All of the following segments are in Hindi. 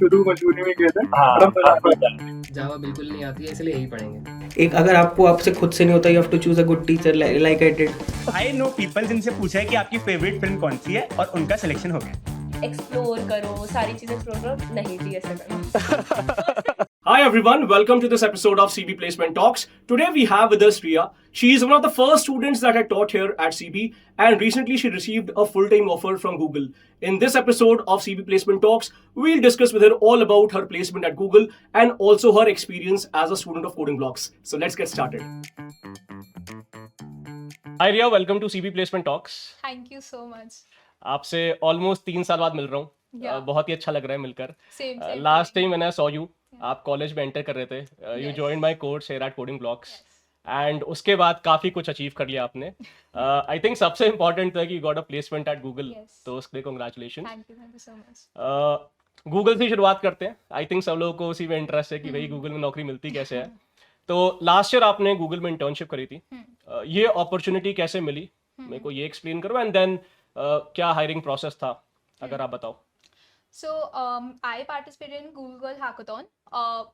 शुरू मजबूरी में किए थे। हाँ, बड़ा मजा आता है। जावा बिल्कुल नहीं आती है इसलिए यही पढ़ेंगे। एक अगर आपको आपसे खुद से नहीं होता, you have to choose a good teacher like I did. I know people जिनसे पूछा है कि आपकी फेवरेट फिल्म कौन सी है और उनका सिलेक्शन हो गया। एक्सप्लोर करो, सारी चीजें एक्सप्लोर करो, नहीं जी ऐसा करो। Hi everyone, welcome to this episode of CB Placement Talks. Today we have with us Riya. She is one of the first students that I taught here at CB and recently she received a full-time offer from Google. In this episode of CB Placement Talks, we'll discuss with her all about her placement at Google and also her experience as a student of Coding Blocks. So let's get started. Hi Riya, welcome to CB Placement Talks. Thank you so much. आपसे ऑलमोस्ट 3 साल बाद मिल रहा हूँ। Yeah. बहुत ही अच्छा लग रहा है मिलकर। सेम लास्ट टाइम मैंने सॉ यू, आप कॉलेज में एंटर कर रहे थे, you Yes. Joined my course here eight coding blocks and उसके बाद काफ़ी कुछ अचीव कर लिया आपने। आई थिंक सबसे इम्पोर्टेंट था कि you got a placement at Google, Yes. तो उसके लिए congratulation. Thank you so much. Google से शुरुआत करते हैं। आई थिंक सब लोगों को उसी में इंटरेस्ट है कि भाई गूगल में नौकरी मिलती कैसे है। तो लास्ट ईयर आपने गूगल में इंटर्नशिप करी थी, ये अपॉर्चुनिटी कैसे मिली, मेरे को ये एक्सप्लेन करो एंड देन क्या हायरिंग प्रोसेस था, अगर आप बताओ। So I participated in Google Hackathon.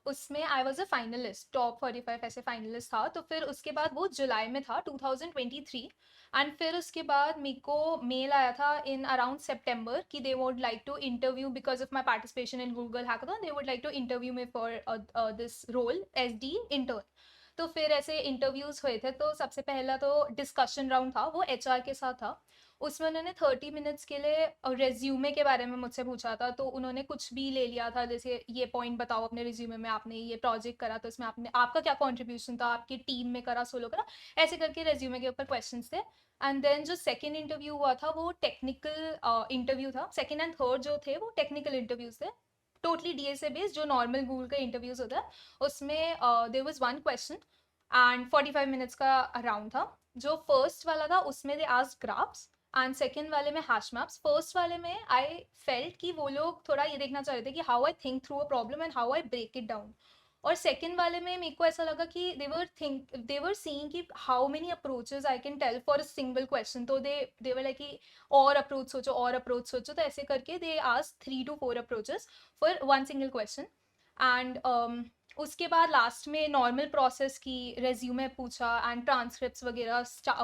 उसमें I was a finalist, top 45 ऐसे finalist था। तो फिर उसके बाद वो जुलाई में था 2023 एंड फिर उसके बाद मेरे को मेल आया था in around September कि they would like to interview because of my participation in Google Hackathon. They would like to interview me for this role SD intern. तो फिर ऐसे इंटरव्यूज हुए थे। तो सबसे पहला तो डिस्कशन राउंड था, वो HR के साथ था। उसमें उन्होंने 30 मिनट्स के लिए रेज्यूमे के बारे में मुझसे पूछा था। तो उन्होंने कुछ भी ले लिया था, जैसे ये पॉइंट बताओ अपने रिज्यूमे में, आपने ये प्रोजेक्ट करा तो इसमें आपने आपका क्या कंट्रीब्यूशन था, आपकी टीम में करा, सोलो करा, ऐसे करके रेज्यूमे के ऊपर क्वेश्चंस थे। एंड देन जो सेकंड इंटरव्यू हुआ था वो टेक्निकल इंटरव्यू था। सेकंड एंड थर्ड जो थे वो टेक्निकल इंटरव्यूज थे, टोटली DSA बेस्ड, जो नॉर्मल गूगल का इंटरव्यूज होता है। उसमें there was one question and 45 minutes का राउंड था। जो फर्स्ट वाला था उसमें they asked graphs and second वाले में हैश मैप्स। फर्स्ट वाले में आई फेल्ट कि वो लोग थोड़ा ये देखना चाह रहे थे कि how I think through a problem and how I break it down. और सेकंड वाले में मेरे को ऐसा लगा कि दे वर सीइंग कि how many approaches I can tell for a single question. तो दे वर लाइक कि और अप्रोच सोचो, और अप्रोच सोचो। तो ऐसे करके they asked 3 to 4 approaches for one single question. And उसके बाद लास्ट में नॉर्मल प्रोसेस की रेज्यूमे पूछा एंड ट्रांसक्रिप्ट्स वगैरह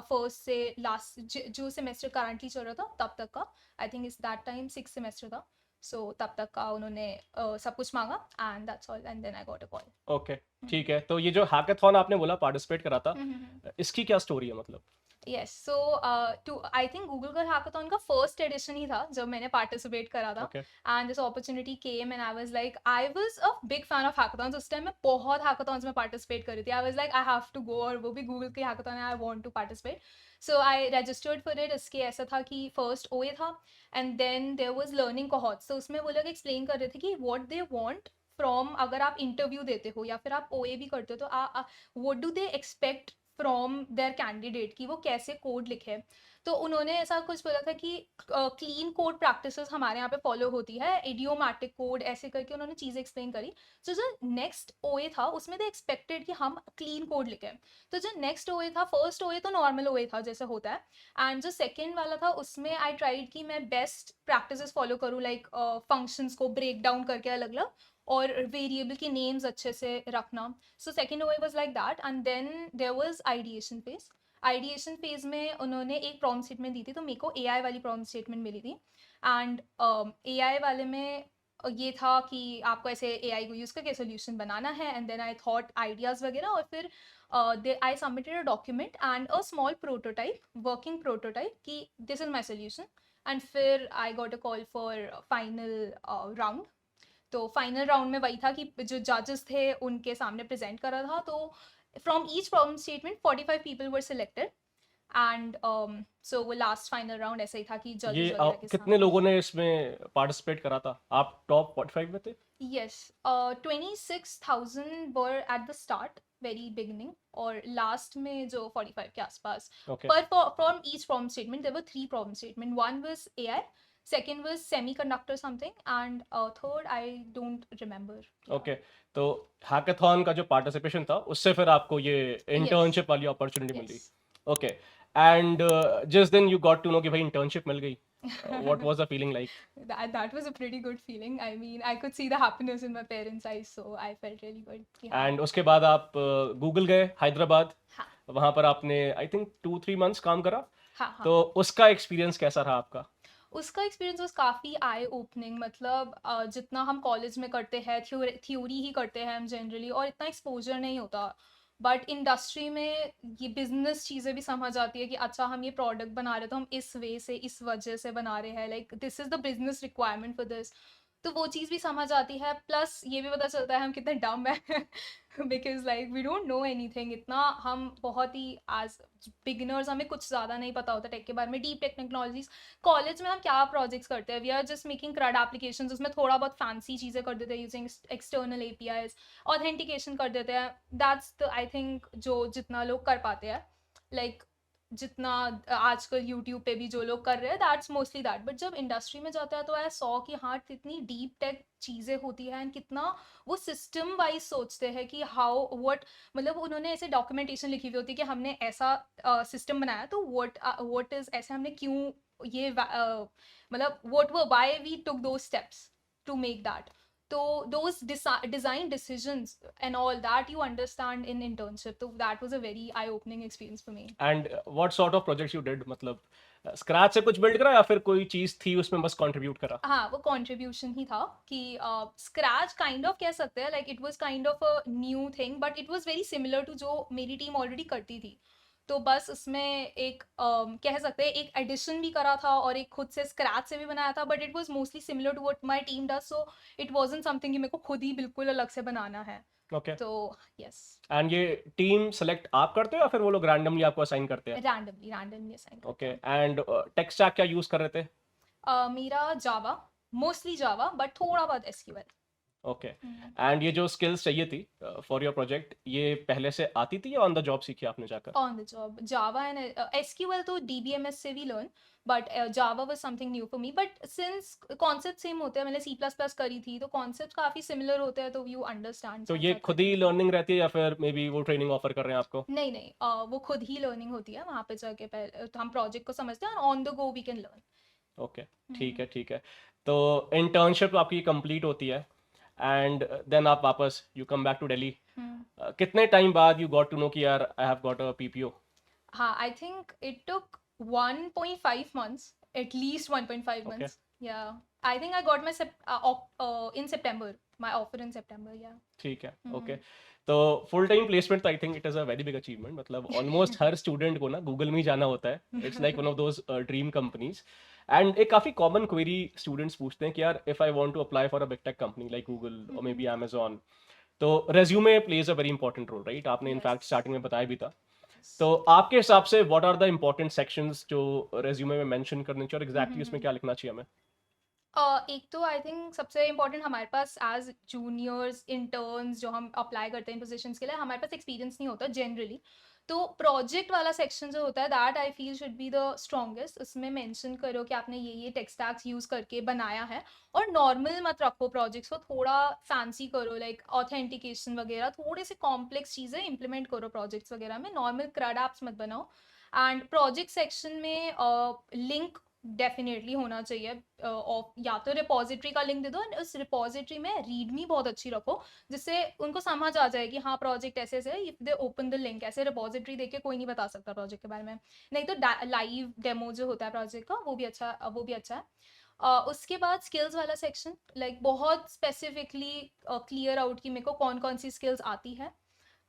फर्स्ट से लास्ट जो सेमेस्टर करंटली चल रहा था तब तक का, I think is that time 6 semester था। सो तब तक का उन्होंने सब कुछ मांगा and that's all and then I got a call. Okay, ठीक है। तो ये जो हैकाथॉन आपने बोला पार्टिसिपेट करा था, इसकी क्या स्टोरी है मतलब? Yes, so I think Google का हैकाथॉन का फर्स्ट एडिशन ही था जब मैंने पार्टिसिपेट करा था। Okay. And this opportunity came and I was a big fan of hackathons. उस टाइम मैं बहुत हैकाथॉन्स में पार्टिसिपेट कर रही थी। I was like I have to go, और वो भी गूगल के हैकाथॉन है, I want to participate. So I registered for it. इसके ऐसा था कि फर्स्ट OA था and then there was learning cohorts. तो उसमें वो लोग एक्सप्लेन कर रहे थे कि व्हाट दे वांट फ्रॉम, अगर आप इंटरव्यू देते हो या फिर आप OA भी करते हो तो what do they expect from there candidate, कि वो कैसे कोड लिखे। तो उन्होंने ऐसा कुछ बोला था कि क्लीन कोड प्रैक्टिसेस हमारे यहाँ पे फॉलो होती है, इडियोमैटिक कोड, ऐसे करके उन्होंने चीज़ें एक्सप्लेन करी। तो जो नेक्स्ट OA था उसमें दे एक्सपेक्टेड कि हम क्लीन कोड लिखें। तो जो नेक्स्ट OA था, फर्स्ट OA तो नॉर्मल OA था जैसे होता है, एंड जो सेकेंड वाला था उसमें आई ट्राइड कि मैं बेस्ट प्रैक्टिसेस फॉलो करूँ, लाइक फंक्शंस को ब्रेक डाउन करके अलग अलग, और वेरिएबल के नेम्स अच्छे से रखना। So second OA was like that and then there was ideation phase. Ideation phase में उन्होंने एक प्रॉम्प्ट स्टेटमेंट दी थी, तो मेरे को AI वाली प्रॉम्प्ट स्टेटमेंट मिली थी। एंड AI वाले में ये था कि आपको ऐसे AI को यूज़ करके सोल्यूशन बनाना है। And then I thought ideas वगैरह, और फिर I submitted a document and a small prototype, working prototype, कि this is my solution. And फिर I got a call for final round. तो फाइनल राउंड में वही था कि जो जजेस थे उनके सामने प्रेजेंट करा था। तो from each problem statement 45 people were selected and so वो लास्ट फाइनल राउंड ऐसा ही था कि ये जजेस वगैरह के कितने लोगों ने इसमें पार्टिसिपेट करा था? आप टॉप 45 में थे? Yes, 26,000 were at the start, very beginning, और लास्ट में जो 45 के आसपास। Okay. पर from each problem statement there were 3 problem statement, one was AI, second was semiconductor something, and third I don't remember. Okay, तो हैकाथॉन का जो पार्टिसिपेशन था उससे फिर आपको ये इंटर्नशिप वाली अपॉर्चुनिटी मिली। Yes. ओके, एंड जिस दिन यू गॉट टू नो कि भाई इंटर्नशिप मिल गई, What was the feeling like? That was a pretty good feeling. I mean, I could see the happiness in my parents' eyes, so I felt really good. Yeah. And उसके बाद आप गूगल गए हैदराबाद, हाँ वहाँ पर आपने आई थिंक 2-3 months काम करा, हाँ हाँ तो उसका एक्सपीरियंस कैसा रहा आपका? उसका एक्सपीरियंस वाज काफ़ी आई ओपनिंग। मतलब जितना हम कॉलेज में करते हैं थ्योरी ही करते हैं हम जनरली, और इतना एक्सपोजर नहीं होता। बट इंडस्ट्री में ये बिजनेस चीज़ें भी समझ आती है कि अच्छा हम ये प्रोडक्ट बना रहे हैं तो हम इस वे से इस वजह से बना रहे हैं, like this is the business requirement for this. तो वो चीज़ भी समझ आती है, प्लस ये भी पता चलता है हम कितने डम हैं because like we don't know anything. इतना हम बहुत ही एज बिगिनर्स हमें कुछ ज़्यादा नहीं पता होता टेक के बारे में, डीप टेक्नोलॉजीज। कॉलेज में हम क्या प्रोजेक्ट्स करते हैं, we are just making crud applications, उसमें थोड़ा बहुत फैंसी चीज़ें कर देते हैं यूजिंग एक्सटर्नल एपीआईज, ऑथेंटिकेशन कर देते हैं। दैट्स द आई थिंक जो जितना लोग कर पाते हैं, लाइक जितना आजकल यूट्यूब पे भी जो लोग कर रहे हैं, दैट्स मोस्टली दैट। बट जब इंडस्ट्री में जाता है तो आई सॉ कि हाँ कितनी डीप टेक चीज़ें होती हैं, एंड कितना वो सिस्टम वाइज सोचते हैं कि हाउ व्हाट, मतलब उन्होंने ऐसे डॉक्यूमेंटेशन लिखी हुई होती है कि हमने ऐसा सिस्टम बनाया, तो व्हाट इज ऐसे हमने क्यों ये मतलब व्हाई वी टुक दो स्टेप्स टू मेक दैट। तो those design decisions and all that you understand in internship, so that was a very eye opening experience for me. And what sort of projects you did? मतलब स्क्रैच से कुछ बिल्ड करा या फिर कोई चीज थी उसमें बस कंट्रीब्यूट करा? हाँ वो कंट्रीब्यूशन ही था कि स्क्रैच काइंड ऑफ कह सकते हैं, like it was kind of a new thing, but it was very similar to जो मेरी टीम ऑलरेडी करती थी। तो बस उसमें एक कह सकते हैं एक एडिशन भी करा था और एक खुद से स्क्रैच से भी बनाया था, but it was mostly similar to what my team does, so it wasn't something कि मेरे को खुद ही बिल्कुल अलग से बनाना है। ओके। तो यस, एंड ये टीम सेलेक्ट आप करते हो या फिर वो लोग रैंडमली आपको असाइन करते हैं? Randomly assign. Okay. And tech stack क्या यूज कर रहे थे? मेरा जावा, मोस्टली जावा, बट थोड़ा बहुत एसक्यूएल। ओके। एंड ये जो स्किल्स चाहिए थी फॉर योर प्रोजेक्ट, ये पहले से आती थी या ऑन द जॉब सीखी आपने जाकर? On the job. Java and SQL तो डीबीएमएस से भी learn, but Java was something new for me. But since concept same होते हैं, मैंने सी प्लस प्लस करी थी तो कॉन्सेप्ट काफ़ी सिमिलर होते हैं, तो यू अंडरस्टैंड। तो ये खुद ही लर्निंग रहती है या फिर मे बी वो ट्रेनिंग ऑफर कर रहे हैं आपको? नहीं नहीं, वो खुद ही लर्निंग होती है वहाँ पे जाके। पहले तो हम प्रोजेक्ट को समझते हैं और on the go we can learn. Okay, ठीक है ठीक है। तो इंटर्नशिप आपकी कंप्लीट होती है एंड देन आप वापस you come back to Delhi. कितने टाइम बाद यू गॉट टू नो कि यार I have got a PPO? हाँ, I think it took 1.5 months, at least 1.5 Okay. months. Yeah, I think I got my in September, my offer in September. Yeah. ठीक है, ओके। तो फुल टाइम प्लेसमेंट तो I think it is a very big achievement. मतलब ऑलमोस्ट हर स्टूडेंट को ना गूगल में ही जाना होता है। It's like one of those dream companies. And एक काफ़ी कॉमन क्वेरी स्टूडेंट्स पूछते हैं कि यार if I want to apply for a big tech company like Google और मे बी अमेजॉन, तो resume plays a very important role, right? आपने इनफैक्ट स्टार्टिंग में बताया भी था। तो आपके हिसाब से what are the important sections जो रेज्यूमे में मेंशन करने चाहिए और एग्जैक्टली उसमें क्या लिखना चाहिए हमें? एक तो आई थिंक सबसे इम्पोर्टेंट हमारे पास एज जूनियर्स इंटर्न्स जो हम अप्लाई करते हैं पोजीशंस के लिए, हमारे पास एक्सपीरियंस नहीं होता जनरली। तो प्रोजेक्ट वाला सेक्शन जो होता है that I feel should be the strongest. उसमें मेंशन करो कि आपने ये टेक स्टैक्स यूज़ करके बनाया है, और नॉर्मल मत रखो प्रोजेक्ट्स को, थोड़ा फैंसी करो, लाइक ऑथेंटिकेशन वगैरह, थोड़े से कॉम्प्लेक्स चीज़ें इंप्लीमेंट करो प्रोजेक्ट्स वगैरह में, नॉर्मल क्रड एप्स मत बनाओ। एंड प्रोजेक्ट सेक्शन में लिंक डेफिनेटली होना चाहिए, या तो रिपोजिटरी का लिंक दे दो, एंड उस रिपोजिटरी में रीडमी बहुत अच्छी रखो जिससे उनको समझ आ जाए कि हाँ प्रोजेक्ट ऐसे ऐसे है। If they open the link, ऐसे रिपोजिटरी देख के कोई नहीं बता सकता प्रोजेक्ट के बारे में। नहीं तो लाइव डेमो जो होता है प्रोजेक्ट का वो भी अच्छा है। उसके बाद स्किल्स वाला सेक्शन, लाइक बहुत स्पेसिफिकली क्लियर आउट कि मेरे को कौन कौन सी स्किल्स आती है।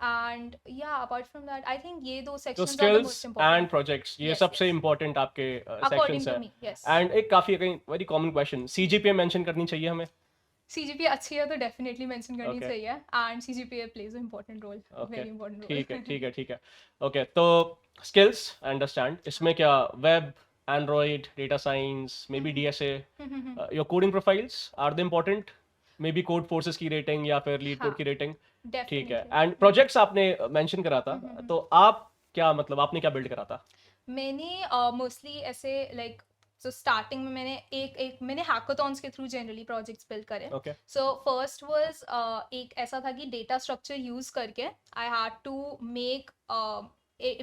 एंड या apart from that I think ये दो तो sections are the skills most and important projects ये Yes, सबसे yes. इंपॉर्टेंट आपके अकॉर्डिंग सेक्शंस टू है। मी। यस, एंड एक काफ़ी very common question, CGPA mention करनी चाहिए हमें? सीजीपीए अच्छी है तो डेफिनेटली मेंशन करनी Okay. चाहिए, and CGPA plays a important role, very important role. ठीक है ठीक है ठीक है। ओके, तो स्किल्स अंडरस्टैंड, इसमें क्या web, android, data science, maybe DSA, your coding profiles are the important? Maybe Codeforces की रेटिंग या फिर लीड कोड हाँ, की रेटिंग? ठीक है। डेफिनेटली। एंड प्रोजेक्ट्स आपने मेंशन करा था, तो आप क्या मतलब आपने क्या बिल्ड करा था? मैंने मोस्टली ऐसे लाइक सो स्टार्टिंग में मैंने हैकाथॉन्स के थ्रू जनरली प्रोजेक्ट्स बिल्ड करे। ओके, सो फर्स्ट वाज एक ऐसा था कि डेटा स्ट्रक्चर यूज करके I had to make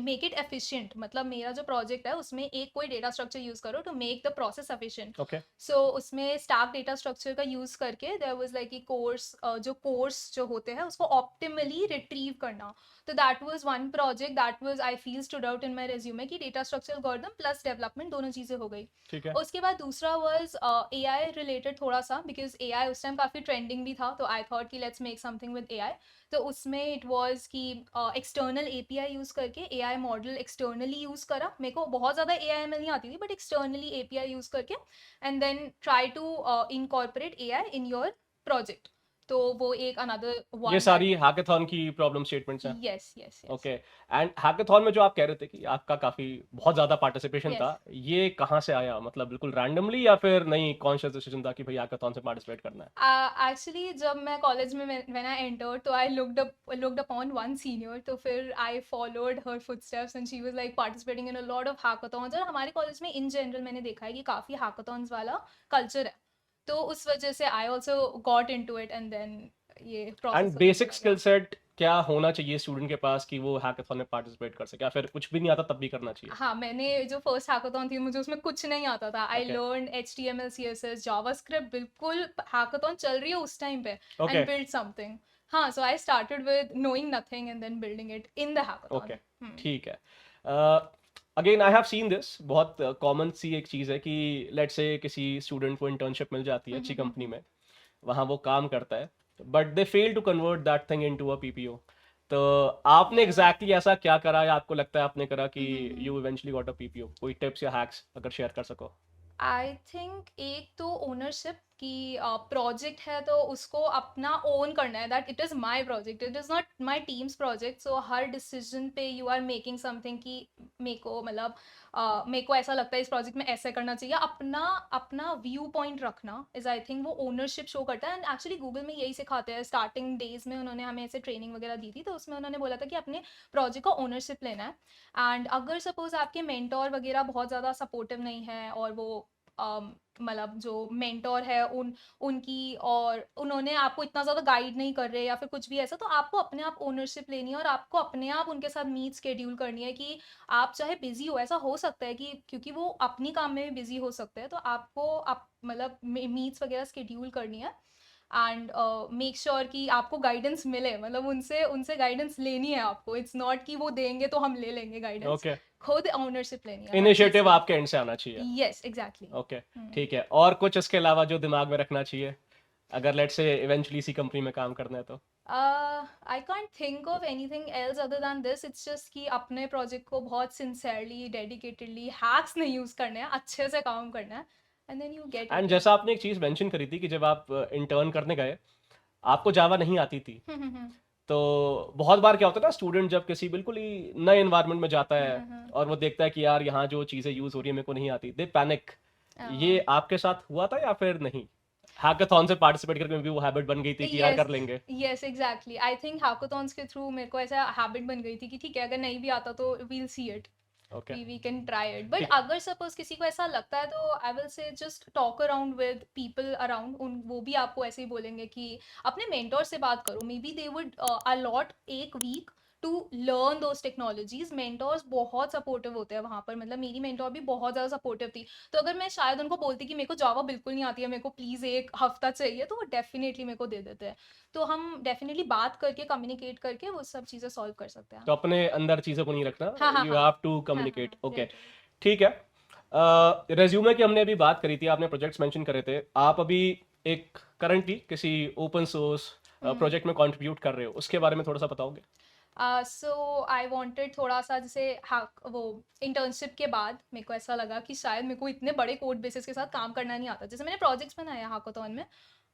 make it efficient, मतलब मेरा जो प्रोजेक्ट है उसमें एक कोई डेटा स्ट्रक्चर यूज करो to make the process efficient. Okay so उसमें स्टैक डेटा स्ट्रक्चर का यूज करके देयर वाज लाइक कोर्स जो होते हैं उसको ऑप्टिमली रिट्रीव करना। तो that was one project that was I feel stood out in my resume कि data structure algorithm plus development दोनों चीजें हो गई। ठीक है उसके बाद दूसरा वाज एआई रिलेटेड थोड़ा सा, बिकॉज एआई उस टाइम काफी ट्रेंडिंग भी था, तो आई थॉट कि let's make something with AI. तो उसमें इट वाज कि एक्सटर्नल एपीआई यूज करके एआई मॉडल एक्सटर्नली यूज करा। मेरे को बहुत ज्यादा एआईएमएल नहीं आती थी, बट एक्सटर्नली एपीआई यूज करके and then try to incorporate AI in your project. तो वो एक अनदर ये सारी हैकाथॉन की प्रॉब्लम स्टेटमेंट्स हैं। Yes yes okay and hackathon में जो आप कह रहे थे कि आपका काफी बहुत ज्यादा पार्टिसिपेशन Yes. था, ये कहाँ से आया? मतलब बिल्कुल रैंडमली या फिर नहीं कॉन्शियस डिसीजन था कि भाई हैकाथॉन से पार्टिसिपेट करना है? एक्चुअली जब मैं कॉलेज में व्हेन आई एंटर्ड तो I looked upon one senior, तो फिर I followed her footsteps and she was like participating in a lot of hackathons. और हमारे कॉलेज में इन जनरल मैंने देखा है कि काफ़ी हैकाथॉन्स वाला कल्चर है, तो उस वजह से I also got into it and then ये and process. Basic skill set क्या होना चाहिए स्टूडेंट के पास कि वो हैकाथॉन में पार्टिसिपेट कर सके, या फिर कुछ भी नहीं आता तब भी करना चाहिए? हाँ, मैंने जो फर्स्ट हैकाथॉन थी मुझे उसमें कुछ नहीं आता था। आई Okay. Learn HTML CSS JavaScript, बिल्कुल हैकाथॉन चल रही है उस टाइम पे, Okay. And build something. हाँ, so I started with knowing nothing and then building it in the hackathon. Okay ठीक है। Again I have seen this, बहुत कॉमन सी एक चीज़ है कि लेट्स से किसी स्टूडेंट को इंटर्नशिप मिल जाती है अच्छी कंपनी में, वहाँ वो काम करता है, but they fail to convert that thing into a PPO. तो आपने एग्जैक्टली ऐसा क्या करा या आपको लगता है आपने करा कि you eventually got a PPO? कोई टिप्स या हैक्स अगर शेयर कर सको? आई थिंक एक तो ओनरशिप कि प्रोजेक्ट है तो उसको अपना ओन करना है, that it is my project, it is not my teams project. So her decision पे यू आर मेकिंग समथिंग कि मेरे को मतलब मेरे को ऐसा लगता है इस प्रोजेक्ट में ऐसा करना चाहिए। अपना व्यू पॉइंट रखना इज आई थिंक वो ओनरशिप शो करता है। एंड एक्चुअली गूगल में यही सिखाते हैं। स्टार्टिंग डेज में उन्होंने हमें ऐसे ट्रेनिंग वगैरह दी थी, तो उसमें उन्होंने बोला था कि अपने प्रोजेक्ट का ओनरशिप लेना है। एंड अगर सपोज आपके मेंटोर वगैरह बहुत ज़्यादा सपोर्टिव नहीं है और वो मतलब जो मेंटोर है उनकी और उन्होंने आपको इतना ज़्यादा गाइड नहीं कर रहे या फिर कुछ भी ऐसा, तो आपको अपने आप ओनरशिप लेनी है और आपको अपने आप उनके साथ मीट स्केड्यूल करनी है कि आप चाहे बिजी हो, ऐसा हो सकता है कि क्योंकि वो अपनी काम में भी बिजी हो सकते हैं, तो आपको मतलब मीट्स वगैरह स्केड्यूल करनी है एंड मेक श्योर कि आपको गाइडेंस मिले, मतलब उनसे गाइडेंस लेनी है आपको। इट्स नॉट कि वो देंगे तो हम ले लेंगे गाइडेंस, ओके, खुद ओनरशिप लेनी है। इनिशिएटिव आपके एंड से आना चाहिए। Yes exactly. ओके ठीक है। और कुछ इसके अलावा जो दिमाग में रखना चाहिए अगर लेट्स से इवेंचुअली इसी कंपनी में काम करना है तो? I can't think of anything else other than this. It's just कि अपने प्रोजेक्ट को बहुत सिंसियरली डेडिकेटेडली, हैक्स नहीं यूज करने हैं, अच्छे से काम करना है and then you get and जैसा आपने एक चीज मेंशन करी थी कि जब आप इंटर्न करने गए आपको जावा नहीं आती थी, तो बहुत बार क्या होता है ना, स्टूडेंट जब किसी बिल्कुल ही नए एनवायरनमेंट में जाता है और वो देखता है कि यार यहाँ जो चीजें यूज हो रही है मेरे को नहीं आती, दे पैनिक। ये आपके साथ हुआ था या फिर नहीं? हैकाथॉन से पार्टिसिपेट करके भी वो हैबिट बन गई थी कि यार कर लेंगे? Yes exactly. I think hackathons के थ्रू मेरे को ऐसा हैबिट बन गई थी कि ठीक है अगर नहीं भी आता तो we'll see it, okay we can try it. But ठीक। अगर सपोज किसी को ऐसा लगता है तो I will say just talk around with people around, वो भी आपको ऐसे ही बोलेंगे कि अपने मेंटोर से बात करो, maybe they would allot एक week to learn those technologies. Mentors बहुत सपोर्टिव होते हैं वहाँ पर, मतलब मेरी मेंटोर भी बहुत ज़्यादा सपोर्टिव थी। तो अगर मैं शायद उनको बोलती कि मेरे को जावा बिल्कुल नहीं आती है, मेरे को प्लीज़ एक हफ्ता चाहिए, तो वो डेफिनेटली मेरे को दे देते हैं। तो हम डेफिनेटली बात करके कम्युनिकेट करके वो सब चीज़ें सॉल्व कर सकते हैं। तो अपने अंदर चीजों को नहीं रखना, हाँ, यू हाँ, हैव टू कम्युनिकेट। हाँ, ओके right. ठीक है। रेज्यूमे की हमने अभी बात करी थी, आपने प्रोजेक्ट्स मेंशन करे थे, आप अभी एक करंटली किसी ओपन सोर्स प्रोजेक्ट में कंट्रीब्यूट कर रहे हो, उसके बारे में थोड़ा सा बताओगे? सो आई वांटेड थोड़ा सा जैसे वो इंटर्नशिप के बाद मेरे को ऐसा लगा कि शायद मेरे को इतने बड़े कोड बेसिस के साथ काम करना नहीं आता। जैसे मैंने प्रोजेक्ट्स बनाए हैकाथॉन में,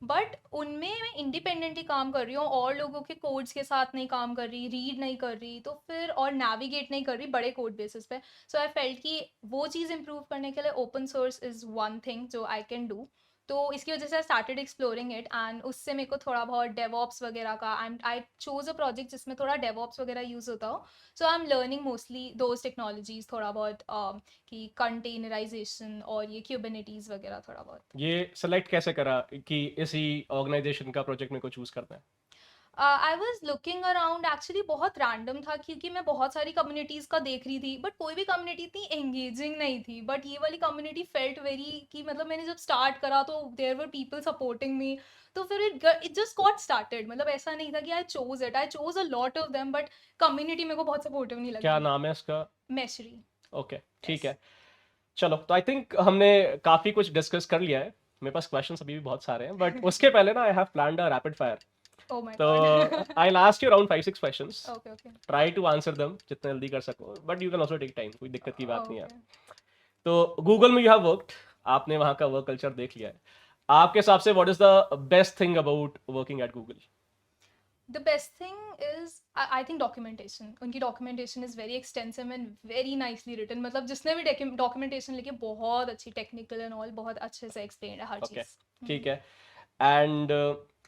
बट उनमें मैं इंडिपेंडेंटली काम कर रही हूँ और लोगों के कोड्स के साथ नहीं काम कर रही, रीड नहीं कर रही, तो फिर और नेविगेट नहीं कर रही बड़े कोड बेसिस पे। सो आई फेल्ट कि वो चीज़ इंप्रूव करने के लिए open source is one thing जो आई कैन डू। तो इसकी वजह से I started exploring it and उससे मेरे को थोड़ा बहुत डेवॉप्स वगैरह का, आई चूज अ प्रोजेक्ट जिसमें थोड़ा डेवॉप्स वगैरह यूज़ होता हो। So I am learning mostly those technologies थोड़ा बहुत, कि कंटेनराइजेशन और ये क्यूबरनेटीज वगैरह थोड़ा बहुत। ये सेलेक्ट कैसे करा कि इसी ऑर्गेनाइजेशन का प्रोजेक्ट में को चूज करना है? I was looking around, actually बहुत रैंडम था क्योंकि मैं बहुत सारी कम्युनिटीज का देख रही थी बट कोई भी कम्युनिटी इतनी एंगेजिंग नहीं थी, बट ये वाली कम्युनिटी फेल्ट वेरी कि मतलब मैंने जब स्टार्ट करा तो there were people supporting me, तो फिर इट जस्ट गॉट स्टार्टेड। मतलब ऐसा नहीं था कि I chose a lot of them, but community मेरे को बहुत सपोर्टिव नहीं क्या लगी। नाम है इसका? मैशरी। ओके, ठीक Yes. है। चलो, तो आई थिंक हमने काफी कुछ डिस्कस कर लिया है। मेरे पास क्वेश्चंस अभी भी बहुत सारे हैं, बट उसके पहले ना I have planned a rapid fire. Oh my तो god. I last you around 5-6 questions, Okay, okay. Try to answer them जितना जल्दी कर सको, but you can also take time, कोई दिक्कत की बात नहीं है। Okay. तो गूगल में यू हैव वर्कड, आपने वहाँ का वर्क कल्चर देख लिया है। आपके हिसाब से what is the best thing about working at Google? The best thing is I think documentation. उनकी documentation is very extensive and very nicely written. मतलब जिसने भी documentation लिखी बहुत अच्छी, technical and all, बहुत अच्छे से explained है हर Okay. चीज। ठीक है। And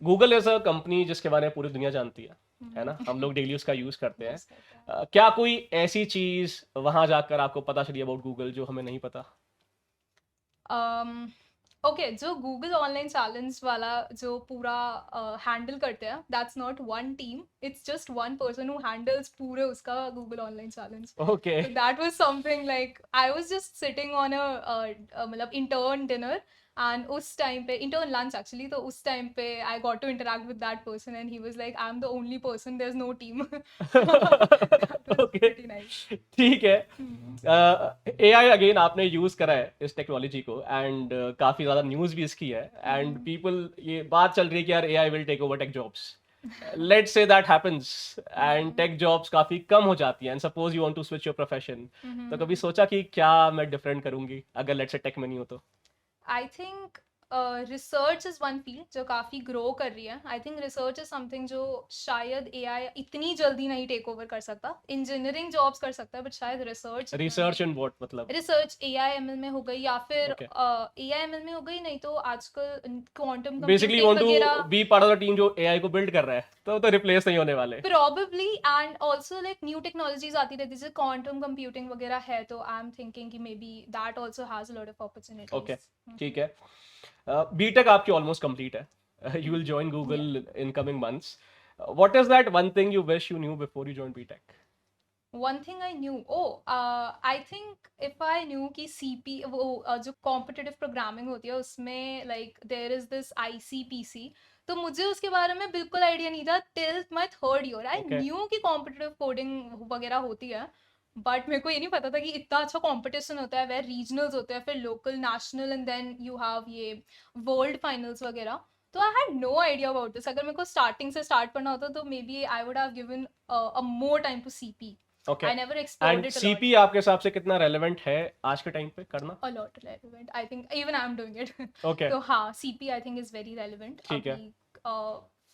Google is a company जिसके बारे में पूरी दुनिया जानती है ना? हम लोग डेली उसका यूज करते हैं। Use करते हैं। क्या कोई ऐसी चीज वहां जाकर आपको पता चली अबाउट गूगल जो हमें नहीं पता? ओके, जो गूगल ऑनलाइन चैलेंज वाला जो पूरा हैंडल करते हैं, that's not one team, it's just one person who handles पूरे उसका Google online challenge. Okay, So that was something like I was just sitting on a मतलब intern dinner and उस time पे intern lunch actually, तो उस time पे I got to interact with that person and he was like I'm the only person, there's no team. That was Okay. pretty nice. ठीक है। AI अगेन आपने यूज करा है इस टेक्नोलॉजी को, एंड काफी ज्यादा न्यूज भी इसकी है, एंड पीपल ये बात चल रही है कि यार AI will take over tech jobs. Let's say that happens and tech jobs काफी कम हो जाती हैं, and suppose you want to switch your profession, तो कभी सोचा कि क्या मैं डिफरेंट करूंगी अगर लेट्स से टेक में नहीं हो तो? I think research is one field जो काफ़ी ग्रो कर रही है। I think research is something जो शायद AI इतनी जल्दी नहीं टेक ओवर कर सकता। इंजीनियरिंग जॉब्स कर सकता है बट शायद रिसर्च इन व्हाट मतलब? रिसर्च AI ML में हो गई या फिर Okay. AI ML में हो गई, नहीं तो आजकल quantum basically want to be part of the team जो AI को बिल्ड कर रहा है, तो रिप्लेस नहीं होने वाले। probably, and also like new technologies आती रहती है, जैसे quantum computing वगैरह है, तो आई एम थिंकिंग कि maybe that also has a lot of opportunities. Okay, ठीक है। बीटेक आपकी ऑलमोस्ट कंप्लीट है, you will join Google in coming months. What is that one thing you wish you knew before you join BTech? One thing I knew, I think if I knew कि CP वो जो competitive programming होती है उसमें like there is this ICPC, तो मुझे उसके बारे में बिल्कुल आइडिया नहीं था till my third year. I Okay. knew कि competitive coding वगैरह होती है, बट मेरे को ये नहीं पता था कि इतना अच्छा कंपटीशन होता है, वेर रीजनल्स होते हैं, फिर local, national and then you have ये वर्ल्ड फाइनल्स वगैरह। तो I had no idea about this. अगर मेरे को स्टार्टिंग से स्टार्ट करना होता तो maybe I would have given a more time to CP. Okay, I never explored and it a lot. CP आपके हिसाब से कितना रेलेवेंट है आज के टाइम पे करना? A lot relevant. I think even I'm doing it. Okay, तो हाँ, CP I think is very relevant. ठीक है।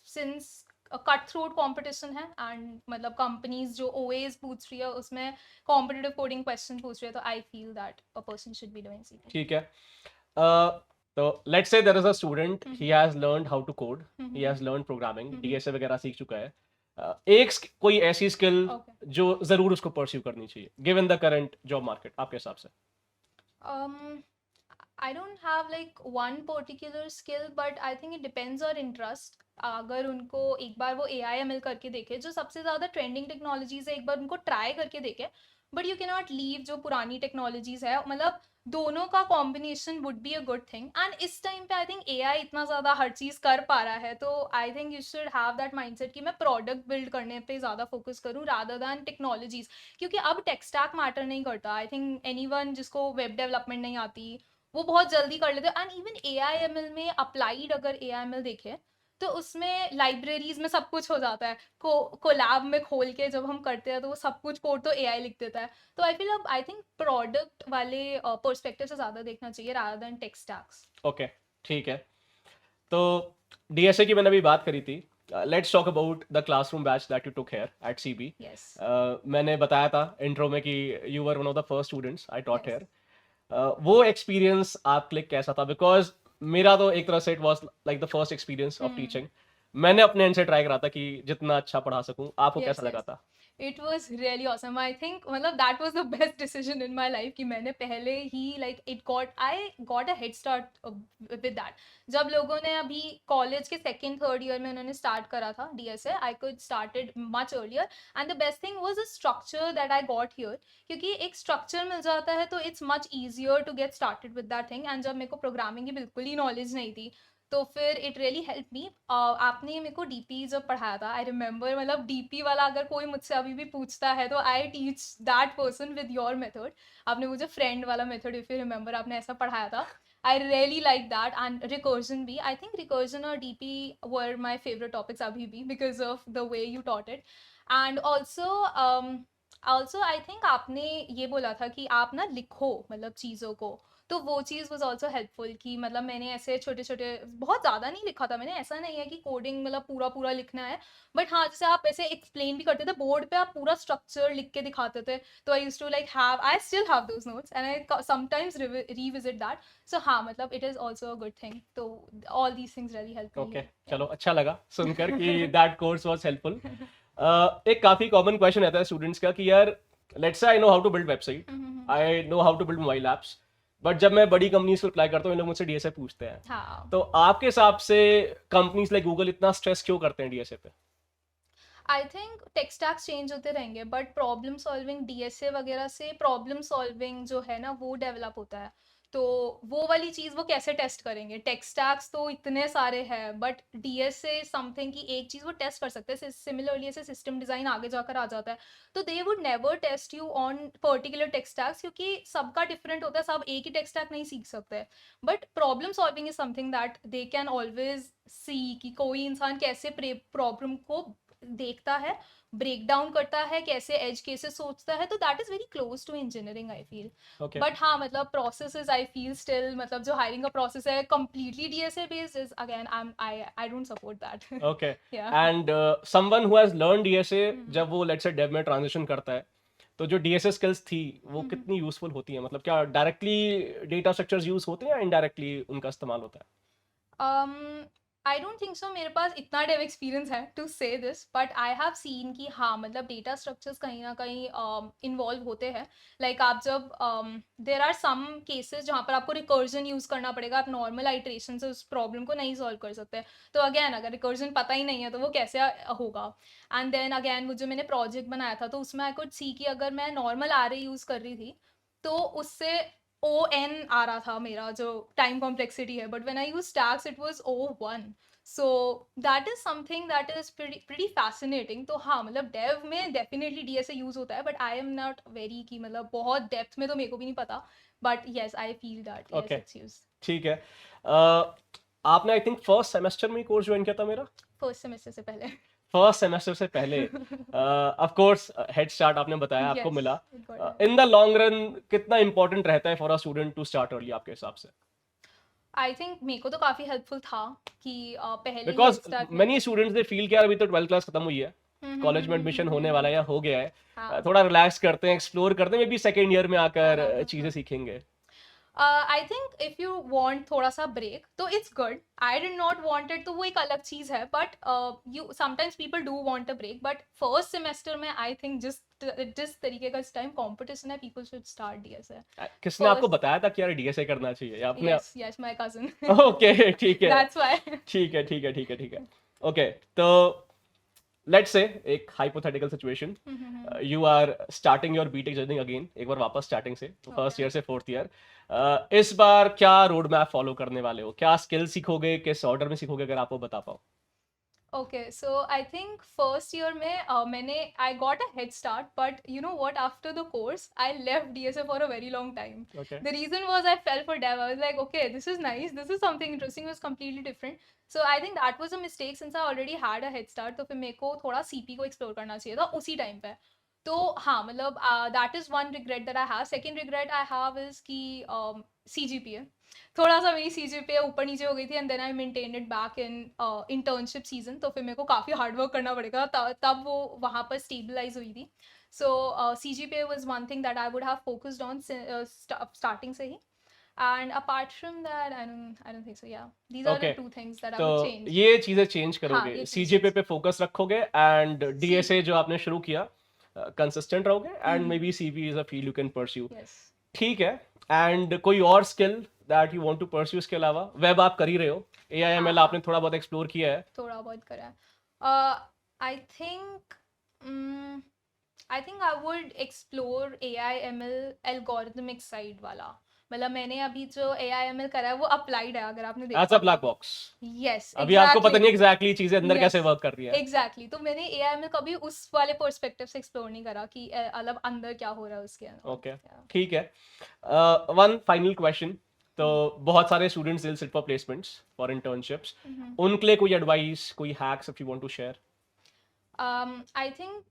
Since कट थ्रोट कंपटीशन है एंड मतलब कंपनीज जो OAs पूछ रही है उसमें कॉम्पिटिटिव कोडिंग क्वेश्चन पूछ रही है, तो I feel that a person should be doing CP. ठीक है। तो let's say there is a student, he has learned how to code, he has learned programming, DSA वगैरह सीख चुका है। कोई ऐसी स्किल Okay. जो जरूर उसको परस्यू करनी चाहिए given the current job market आपके हिसाब से? I don't have like one particular skill, but I think it depends on interest. अगर उनको एक बार वो AI ML करके देखे, जो सबसे ज़्यादा ट्रेंडिंग टेक्नोलॉजीज है, एक बार उनको ट्राई करके देखे, but you can not leave जो पुरानी टेक्नोलॉजीज है, मतलब दोनों का combination would be a good thing. And इस टाइम पे आई थिंक AI इतना ज़्यादा हर चीज़ कर पा रहा है, तो I think you should have that mindset कि मैं प्रोडक्ट बिल्ड करने पे ज़्यादा फोकस करूँ रादर दैन टेक्नोलॉजीज, क्योंकि अब टेक स्टैक मैटर नहीं करता। आई थिंक एनीवन जिसको वेब डेवलपमेंट नहीं आती वो बहुत जल्दी कर लेते हैं। एंड इवन AI ML में अप्लाइड अगर AI ML देखे तो उसमें लाइब्रेरीज में सब कुछ हो जाता है, कोलैब में खोल के जब हम करते हैं तो वो सब कुछ कोड तो AI लिख देता है। तो आई थिंक प्रोडक्ट वाले पर्सपेक्टिव से ज़्यादा देखना चाहिए rather than tech stacks. Okay, ठीक है। तो डीएसए की मैंने अभी बात करी थी। Let's talk about the classroom batch that you took here eight CB. Yes, मैंने बताया था इंट्रो में कि you were one of the first students I taught Yes. Here. वो एक्सपीरियंस आपके लिए कैसा था? बिकॉज मेरा तो एक तरह से it was like the first experience of teaching. मैंने अपने एंड से ट्राई करा था कि जितना अच्छा पढ़ा सकूं। आपको Yes, कैसा yes. लगा था? It was really awesome. I think मतलब that was the best decision in my life कि मैंने पहले ही like I got a head start with that. जब लोगों ने अभी कॉलेज के सेकेंड थर्ड ईयर में उन्होंने स्टार्ट करा था DSA, I could started much earlier and the best thing was the structure that I got here. क्योंकि एक स्ट्रक्चर मिल जाता है तो it's much easier to get started with that thing. and जब मेरे को प्रोग्रामिंग की बिल्कुल ही नॉलेज नहीं थी तो फिर इट रियली हेल्प मी. आपने मेरे को डीपी जब पढ़ाया था आई रिमेंबर, मतलब डीपी वाला अगर कोई मुझसे अभी भी पूछता है तो I teach that person with your method. आपने मुझे फ्रेंड वाला मेथड, इफ यू रिमेंबर, आपने ऐसा पढ़ाया था. I really like that. And recursion भी, आई थिंक रिकर्जन और DP were my favourite topics अभी भी because of the way you taught it. And also I think आपने ये बोला था कि आप ना लिखो मतलब चीज़ों को, तो वो चीज़ वॉज ऑल्सो हेल्पफुल कि मतलब मैंने ऐसे छोटे छोटे, बहुत ज़्यादा नहीं लिखा था मैंने. ऐसा नहीं है कि कोडिंग मतलब पूरा पूरा लिखना है, बट हाँ जैसे आप ऐसे एक्सप्लेन भी करते थे बोर्ड पे, आप पूरा स्ट्रक्चर लिख के दिखाते थे. तो I used to like have, I still have those notes and I sometimes revisit that. So हाँ मतलब it is also a good thing. तो all these things really help. Okay, चलो अच्छा लगा सुनकर कि दैट कोर्स वाज हेल्पफुल. एक काफी कॉमन क्वेश्चन रहता है स्टूडेंट्स का कि यार let's say I know how to build website, I know how to build mobile apps, but जब मैं बड़ी कंपनीज को अप्लाई करता हूँ इन लोग मुझसे डीएसए पूछते हैं. हाँ. तो आपके हिसाब से कंपनीज लाइक गूगल इतना स्ट्रेस क्यों करते हैं डीएसए पे? I think tech stacks change होते रहेंगे बट प्रॉब्लम सॉल्विंग डीएसए वगैरह से प्रॉब्लम सॉल्विंग जो है ना वो डेवलप होता है. तो वो वाली चीज़ वो कैसे टेस्ट करेंगे? टेक स्टैक्स तो इतने सारे हैं बट डीएसए समथिंग की एक चीज़ वो टेस्ट कर सकते हैं. सिमिलरली ऐसे सिस्टम डिज़ाइन आगे जाकर आ जाता है तो they would never test you on particular tech stacks क्योंकि सबका डिफरेंट होता है, सब एक ही टेक स्टैक नहीं सीख सकते. But problem solving is something that they can always see कि कोई इंसान कैसे प्रॉब्लम को देखता है, ब्रेक डाउन करता है, कैसे एज केसेस सोचता है. तो that is very close to engineering I feel. Okay. But हाँ मतलब प्रोसेसेस आई फील स्टिल, मतलब जो हायरिंग का प्रोसेस है completely DSA based is again I don't support that. Okay. Yeah. And someone who has learned DSA जब वो let's say dev में ट्रांजिशन करता है तो जो DSA स्किल्स थी वो कितनी यूजफुल होती है? मतलब क्या डायरेक्टली डेटा स्ट्रक्चर्स यूज होते हैं या इनडायरेक्टली उनका इस्तेमाल होता है? I don't think so. मेरे पास इतना डेव एक्सपीरियंस है टू से this but I have scene कि हाँ मतलब डेटा स्ट्रक्चर्स कहीं ना कहीं इन्वॉल्व होते हैं. लाइक आप जब देर आर सम केसेस जहाँ पर आपको रिकर्जन यूज़ करना पड़ेगा, आप नॉर्मल आइट्रेशन से उस प्रॉब्लम को नहीं सॉल्व कर सकते. तो अगेन अगर रिकर्जन पता ही नहीं है तो वो कैसे होगा? एंड देन अगेन वो जो मैंने प्रोजेक्ट बनाया था तो उसमें आई कुड सी कि अगर मैं नॉर्मल आरए यूज़ कर रही थी तो उससे ON आ रहा था मेरा जो टाइम कॉम्प्लेक्सिटी है, but when I use stacks it was O1. So that is something that is pretty fascinating. तो हाँ मतलब डेव में डेफिनेटली डीएसए यूज होता है but I am not very की मतलब बहुत डेप्थ में तो मेरे को भी नहीं पता. But yes I feel that Okay. It's use. ठीक है. आपने आई थिंक फर्स्ट सेमेस्टर में कोर्स ज्वाइन किया था मेरा? फर्स्ट सेमेस्टर से पहले. फर्स्ट सेमेस्टर से पहले ऑफ कोर्स हेड स्टार्ट आपने बताया आपको Yes, मिला. it got it. In the long run कितना इंपॉर्टेंट रहता है for a student to start early आपके हिसाब से? आई थिंक मेरे को तो काफी हेल्पफुल था कि पहले ही बिकॉज head start में- मेनी स्टूडेंट्स दे फील कि यार अभी तो 12th क्लास खत्म हुई है, कॉलेज में एडमिशन होने वाला है या हो गया है, हाँ. थोड़ा रिलैक्स करते हैं, एक्सप्लोर करते हैं, मे बी सेकेंड ईयर में आकर हाँ. चीजें सीखेंगे. I think if you want थोड़ा सा ब्रेक तो it's good. I did not want it तो वो एक अलग चीज है but you sometimes people do want a break. But first semester में आई थिंक जिस तरीके का इस टाइम कंपटीशन है पीपल शुड स्टार्ट डीएसए. किसने आपको First- बताया था कि यार डीएसए करना चाहिए या आपने? Yes yes my cousin. Okay ठीक है, दैट्स व्हाई. ठीक है ठीक है ठीक है ठीक है. ओके तो लेट्स से एक hypothetical situation, you are starting your BTech journey again, एक बार वापस स्टार्टिंग से, फर्स्ट ईयर से फोर्थ ईयर. इस बार क्या रोड मैप फॉलो करने वाले हो? क्या स्किल सीखोगे, किस ऑर्डर में सीखोगे, अगर आपको बता पाओ? Okay, so I think first year में I got a head start, but you know what? After the course, I left DSA for a very long time. Okay. The reason was I fell for dev. I was like, okay, this is nice. This is something interesting. It was completely different. So I think that was a mistake since I already had a head start. तो फिर मेरे को थोड़ा CP को explore करना चाहिए था उसी टाइम पे. तो हाँ मतलब that is one regret that I have. Second regret I have is कि CGPA. थोड़ा सा मेरी CGPA ऊपर नीचे हो गई थी and then I maintained it back in internship season. तो फिर मेरे को काफ़ी हार्ड वर्क करना पड़ेगा तब वो वहाँ पर स्टेबलाइज हुई थी. सो CGPA was one thing that I would have focused on starting से ही. And apart from that, I don't think so. Yeah, these are Okay. the two things that I तो would change. ये चीजें चेंज हाँ, करोगे, ये चीज़ सीजीपीए पे फोकस रखोगे एंड डीएसए जो आपने शुरू किया कंसिस्टेंट रहोगे and maybe CV is a field you can pursue. Yes. ठीक है. एंड कोई और skill that you want to pursue इसके अलावा? वेब आप कर ही रहे हो, AIML आपने थोड़ा बहुत एक्सप्लोर किया है. थोड़ा बहुत करा है. I think I think I would explore AI/ML algorithmic side वाला. मतलब मैंने अभी जो AI/ML करा है वो अप्लाइड है, अगर आपने देखा. As a black box. Yes, अभी आपको पता नहीं एग्जैक्टली चीजें अंदर Yes. कैसे वर्क कर रही है. एग्जैक्टली. तो मैंने AI/ML कभी उस वाले पर्सपेक्टिव से एक्सप्लोर नहीं करा कि मतलब अंदर क्या हो रहा है उसके अंदर. Okay, Yeah. ठीक है. One final question. तो बहुत सारे students will sit for placements for internships. उनके लिए कोई एडवाइस, कोई hacks if you want to share? I think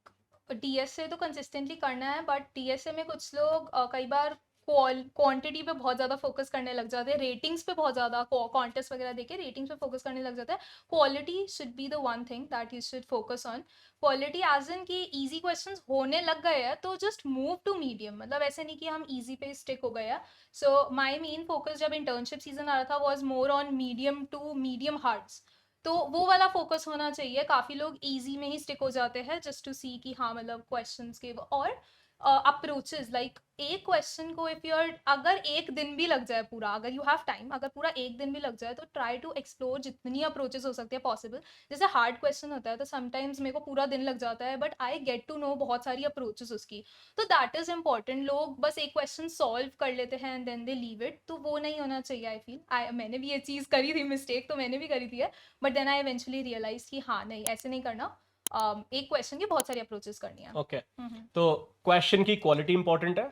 DSA तो कंसिस्टेंटली करना है, बट DSA में कुछ लोग कई बार क्वांटिटी पे बहुत ज़्यादा फोकस करने लग जाते हैं, रेटिंग्स पे बहुत ज़्यादा कॉन्टेस्ट वगैरह देके रेटिंग्स पे फोकस करने लग जाते हैं. Quality should be the one thing that you should focus on. Quality as in कि इजी क्वेश्चंस होने लग गए हैं तो जस्ट मूव टू मीडियम. मतलब ऐसे नहीं कि हम इजी पे स्टिक हो गए हैं. सो माई मेन फोकस जब इंटर्नशिप सीजन आ रहा था was more on medium to medium hards. तो वो वाला फोकस होना चाहिए. काफ़ी लोग इजी में ही स्टिक हो जाते हैं जस्ट टू सी कि हाँ मतलब क्वेश्चंस के और अप्रोचेस. लाइक एक क्वेश्चन को इफ यूर अगर एक दिन भी लग जाए पूरा, अगर यू हैव टाइम, अगर पूरा एक दिन भी लग जाए तो ट्राई टू एक्सप्लोर जितनी अप्रोचेस हो सकती है पॉसिबल. जैसे हार्ड क्वेश्चन होता है तो समटाइम्स मेरे को पूरा दिन लग जाता है, but I get to know बहुत सारी अप्रोचेस उसकी. तो दैट इज इंपॉर्टेंट. लोग बस एक क्वेश्चन सॉल्व कर लेते हैं and then they leave it. तो वो नहीं होना चाहिए. आई फील मैंने भी ये चीज़ करी थी, मिस्टेक तो मैंने भी करी थी है, but then I eventually realize कि हाँ नहीं ऐसे नहीं करना. एक क्वेश्चन की बहुत सारी अप्रोचेस करनी है. ओके, तो क्वेश्चन की क्वालिटी इंपॉर्टेंट है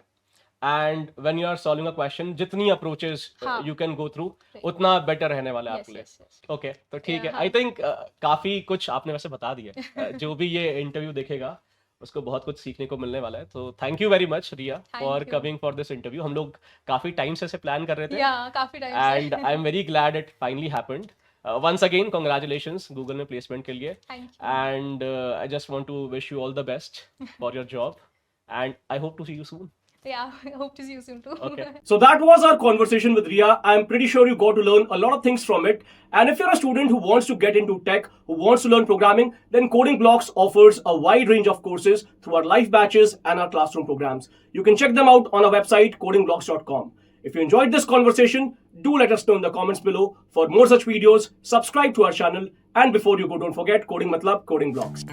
and when you are solving a question जितनी अप्रोचेस हाँ. You can go through Right. उतना बेटर रहने वाला है Yes, आपके लिए. yes, yes. ओके, तो ठीक है. Yeah, आई थिंक काफी कुछ आपने वैसे बता दिया. जो भी ये इंटरव्यू देखेगा उसको बहुत कुछ सीखने को मिलने वाला है. तो thank you very much Riya Thank for you. Coming for this interview. हम लोग काफी टाइम से प्लान कर रहे थे या काफी time and I am very glad it finally happened. Once again congratulations Google में प्लेसमेंट के लिए. थैंक यू. And I just want to wish you all the best for your job, and I hope to see you soon. Yeah, I hope to see you soon too. Okay. So that was our conversation with Ria. I'm pretty sure you got to learn a lot of things from it. And if you're a student who wants to get into tech, who wants to learn programming, then Coding Blocks offers a wide range of courses through our live batches and our classroom programs. You can check them out on our website codingblocks.com. If you enjoyed this conversation, do let us know in the comments below. For more such videos, subscribe to our channel. And before you go, don't forget, coding matlab, Coding Blocks.